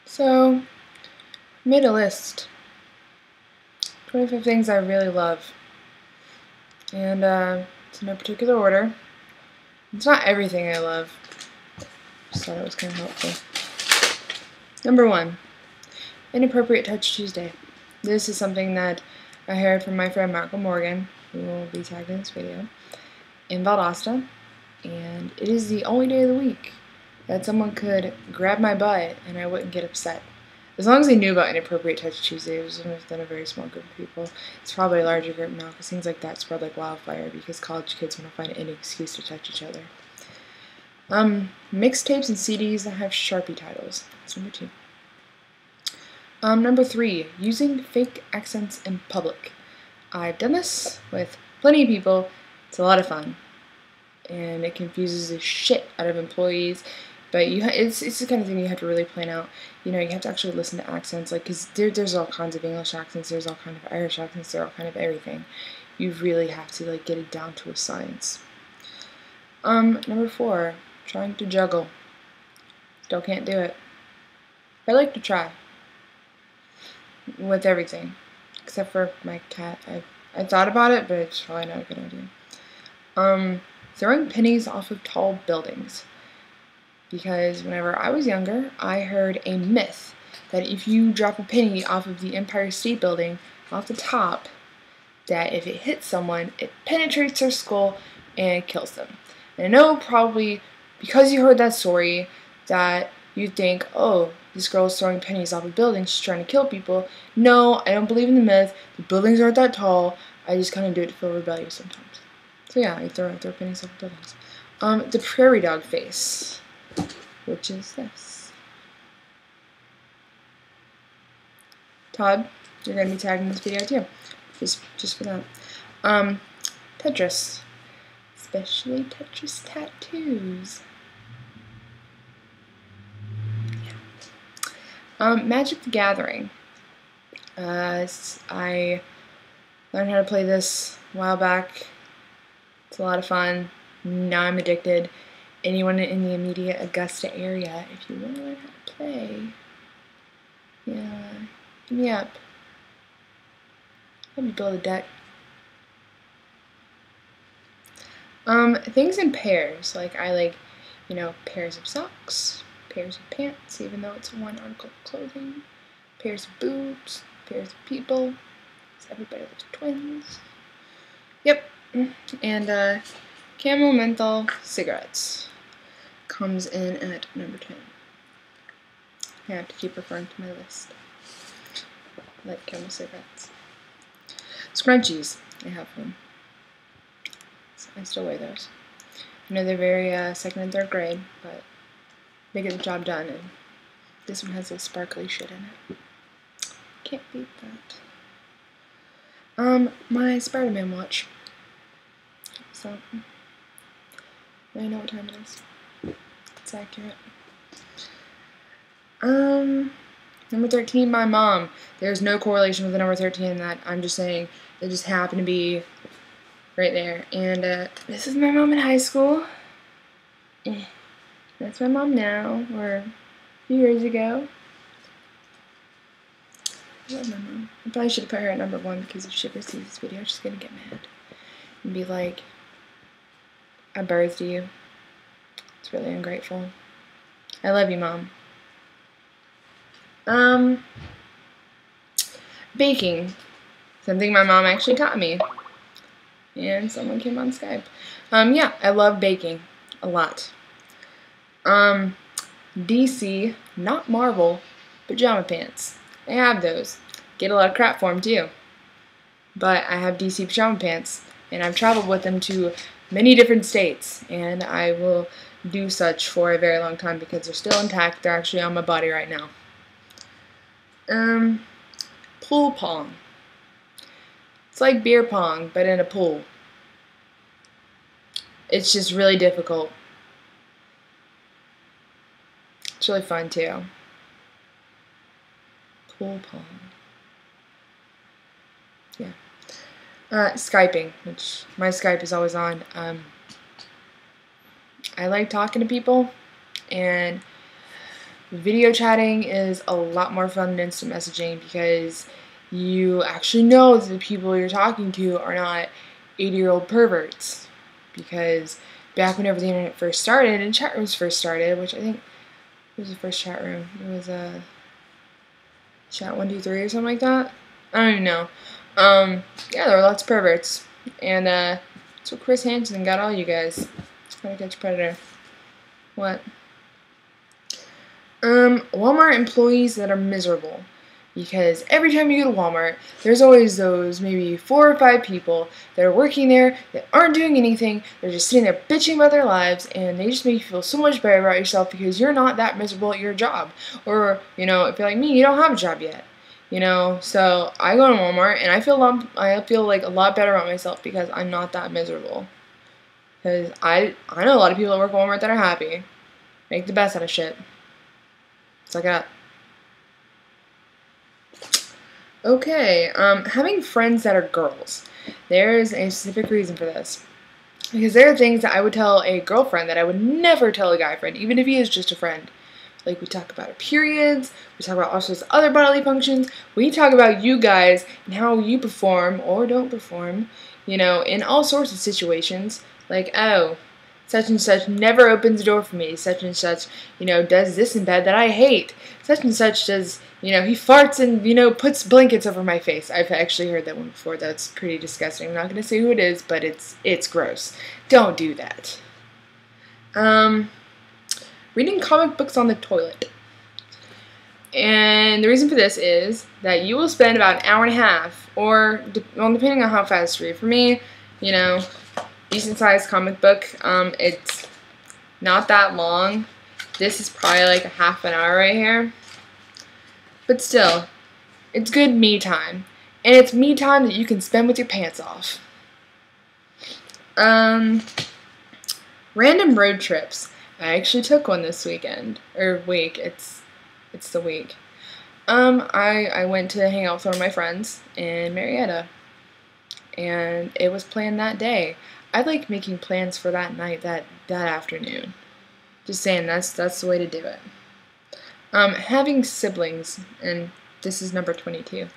So, I made a list. 25 things I really love. And it's in no particular order. It's not everything I love. Just thought it was kind of helpful. Number 1, Inappropriate Touch Tuesday. This is something that I heard from my friend Malcolm Morgan, who will be tagged in this video, in Valdosta. And it is the only day of the week that someone could grab my butt and I wouldn't get upset. As long as they knew about Inappropriate Touch Tuesday, it was within a very small group of people. It's probably a larger group now because things like that spread like wildfire because college kids want to find any excuse to touch each other. Mixtapes and CDs that have Sharpie titles. That's number 2. Number 3, using fake accents in public. I've done this with plenty of people. It's a lot of fun. And it confuses the shit out of employees. But it's the kind of thing you have to really plan out. You know, you have to actually listen to accents, like, because there's all kinds of English accents, there's all kinds of Irish accents, there's all kind of everything. You really have to, like, get it down to a science. Number 4, trying to juggle. Still can't do it. I like to try. With everything. Except for my cat. I thought about it, but it's probably not a good idea. Throwing pennies off of tall buildings. Because whenever I was younger, I heard a myth that if you drop a penny off of the Empire State Building, off the top, that if it hits someone, it penetrates their skull and kills them. And I know probably because you heard that story that you think, oh, this girl is throwing pennies off a building, she's trying to kill people. No, I don't believe in the myth. The buildings aren't that tall. I just kind of do it to feel rebellious sometimes. So yeah, I throw pennies off buildings. The prairie dog face. Which is this. Todd, you're going to be tagged in this video too. Just for that. Tetris. Especially Tetris tattoos. Yeah. Magic the Gathering. I learned how to play this a while back. It's a lot of fun. Now I'm addicted. Anyone in the immediate Augusta area, if you want to learn how to play, yeah, hit me up. Let me build a deck. Things in pairs. Like, I like, you know, pairs of socks, pairs of pants, even though it's one article of clothing, pairs of boobs, pairs of people. Everybody loves twins. Yep. And, Camel Menthol cigarettes comes in at number 10. I have to keep referring to my list. I like Camel cigarettes. Scrunchies, I have one. I still wear those. I know they're very 2nd and 3rd grade, but they get the job done, and this one has a sparkly shit in it. Can't beat that. My Spider-Man watch. So, I know what time it is. It's accurate. Number 13, my mom. There's no correlation with the number 13 in that. I'm just saying they just happen to be right there. And this is my mom in high school. That's my mom now, or a few years ago. I love my mom. I probably should have put her at number 1 because if she ever sees this video, she's gonna get mad and be like, I birthed you. It's really ungrateful. I love you, Mom. Baking. Something my mom actually taught me. And someone came on Skype. Yeah, I love baking. A lot. DC, not Marvel, pajama pants. I have those. Get a lot of crap for them, too. But I have DC pajama pants. And I've traveled with them to many different states, and I will do such for a very long time because they're still intact. They're actually on my body right now. Pool pong. It's like beer pong, but in a pool. It's just really difficult. It's really fun too. Pool pong. Yeah. Skyping, which my Skype is always on. I like talking to people, and video chatting is a lot more fun than instant messaging because you actually know that the people you're talking to are not 80-year-old perverts. Because back whenever the internet first started and chat rooms first started, which I think was the first chat room, it was Chat123 or something like that. I don't even know. Yeah, there were lots of perverts, and that's what Chris Hansen got all you guys. How to Catch a Predator. What? Walmart employees that are miserable. Because every time you go to Walmart, there's always those maybe 4 or 5 people that are working there that aren't doing anything. They're just sitting there bitching about their lives, and they just make you feel so much better about yourself because you're not that miserable at your job. Or, if you're like me, you don't have a job yet. So I go to Walmart, and I feel like a lot better about myself because I'm not that miserable. Because I know a lot of people that work at Walmart that are happy. Make the best out of shit. Suck it up. Okay, having friends that are girls. There's a specific reason for this. Because there are things that I would tell a girlfriend that I would never tell a guy friend, even if he is just a friend. Like, we talk about our periods, we talk about all sorts of other bodily functions, we talk about you guys and how you perform or don't perform, in all sorts of situations. Like, oh, such and such never opens the door for me. Such and such, does this in bed that I hate. Such and such does, he farts and, puts blankets over my face. I've actually heard that one before. That's pretty disgusting. I'm not going to say who it is, but it's gross. Don't do that. Reading comic books on the toilet. And the reason for this is that you will spend about an hour and a half, or depending on how fast you read. For me, decent-sized comic book. It's not that long. This is probably like a half an hour right here. But still, it's good me time. And it's me time that you can spend with your pants off. Random road trips. I actually took one this weekend. Or week. It's the week. I went to hang out with one of my friends in Marietta. And it was planned that day. I like making plans for that night, that afternoon. Just saying, that's the way to do it. Having siblings, and this is number 22.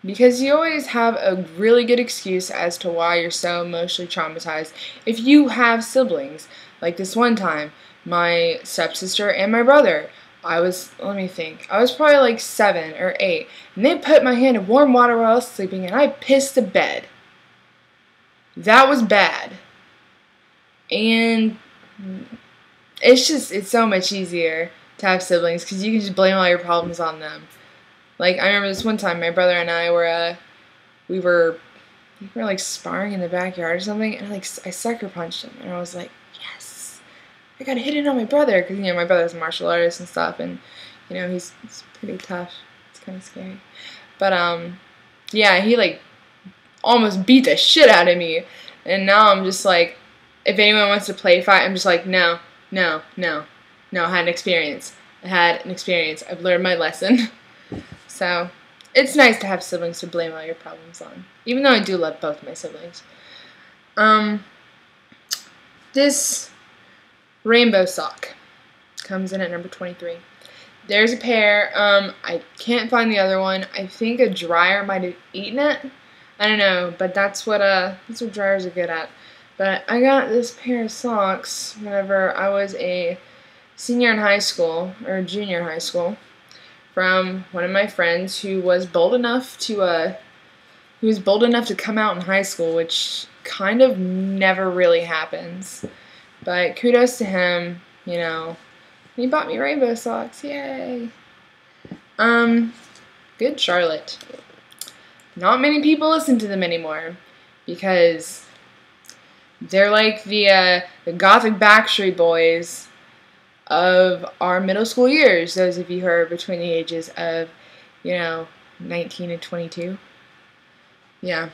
Because you always have a really good excuse as to why you're so emotionally traumatized if you have siblings. Like this one time, my stepsister and my brother. Let me think, I was probably like 7 or 8, and they put my hand in warm water while I was sleeping, and I pissed the bed. That was bad. And it's so much easier to have siblings, because you can just blame all your problems on them. Like, I remember this one time, my brother and I were, we were like sparring in the backyard or something, and I sucker punched him, and I was like, yes, I got hit in on my brother, because, my brother's a martial artist and stuff, and, he's pretty tough. It's kind of scary. But, yeah, he, almost beat the shit out of me, and now I'm just like, if anyone wants to play fight, I'm just like, no, I had an experience. I've learned my lesson. So, it's nice to have siblings to blame all your problems on, even though I do love both my siblings. This rainbow sock comes in at number 23. There's a pair. I can't find the other one. I think a dryer might have eaten it. I don't know, but that's what dryers are good at. But I got this pair of socks whenever I was a senior in high school, or junior in high school, from one of my friends who was bold enough to come out in high school, which kind of never really happens. But kudos to him, He bought me rainbow socks, yay! Good Charlotte. Not many people listen to them anymore, because they're like the gothic Backstreet Boys of our middle school years, those of you who are between the ages of, 19 and 22. Yeah,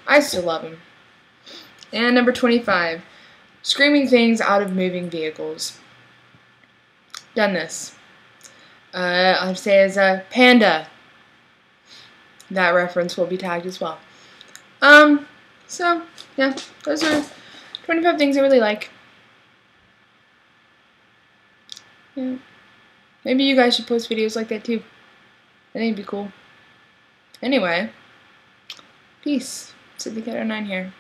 I still love them. And number 25, screaming things out of moving vehicles. Done this. I'd say as a panda. That reference will be tagged as well. So, yeah, those are 25 things I really like. Yeah. Maybe you guys should post videos like that too. I think it'd be cool. Anyway, peace. SydTheCat09 here.